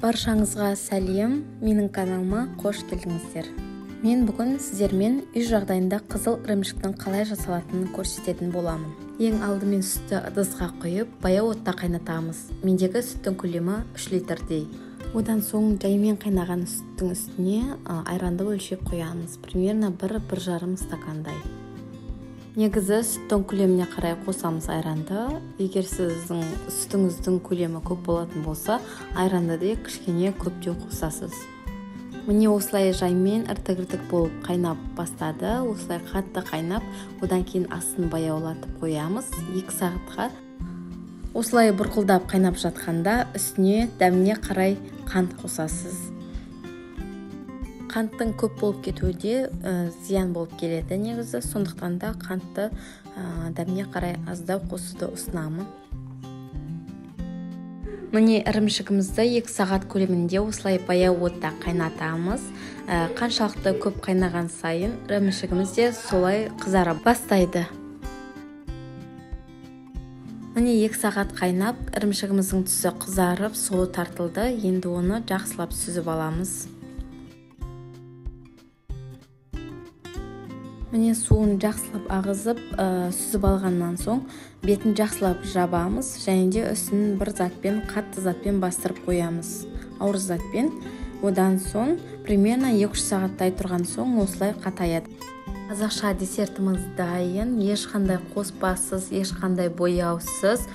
Баршаңызға сәлем, менің каналыма қош келдіңіздер. Мен бүгін сіздермен үй жағдайында қызыл ірімшіктің қалай жасалатынын көрсететін боламын. Ең алдымен сүтті ыдысқа құйып, баяу отта қайнатамыз. Мендегі сүттің көлемі 3 литрдей. Одан соң жаймен қайнаған сүттің үстіне айранды өлшеп қоямыз. Примерно 1-1,5 стакандай. Негізі сүттің көлеміне қарай қосамыз айранды. Егер сіздің сүтіңіздің көлемі көп болатын болса, айранды да кішкене көптеу қосасыз. Міне осылай жаймен іртік-іртік болып қайнап бастады. Осылай қатты қайнап, одан кейін астын баяулатып қоямыз 2 сағатқа. Осылай бұрқылдап қайнап жатқанда үстіне дәміне қарай қант қосасыз. Қанттың көп болып кетуде зиян болып келеді негізі, сондықтан да қантты дәміне қарай аздау қосуды ұсынамын. Міне ірімшігімізді 2 сағат көлемінде осылай баяу отта қайнатамыз. Қаншалықты көп қайнаған сайын ірімшігіміз де солай қызара бастайды. Міне 2 сағат қайнап, ірімшігіміздің түсі қызарып, суы тартылды. Енді оны жақсылап сүзіп аламыз. Міне суын жақсылап ағызып, сүзіп алғаннан соң бетін жақсылап жабамыз, және де үстін бір затпен, қатты затпен бастырып қоямыз. Ауыр затпен. Одан соң примерно 2-3 сағаттай тұрған соң осылай қатаяды. Қазақша десертіміз дайын, ешқандай қоспасыз, ешқандай бояусыз,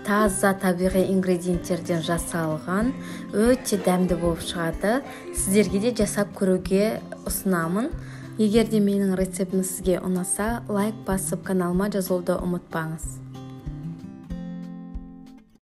таза табиғи ингредиенттерден жасалған, өте дәмді болып шығады. Сіздерге де жасап көруге ұсынамын. Егер де менің рецептім сізге ұнаса, лайк басып каналыма жазылуды ұмытпаңыз.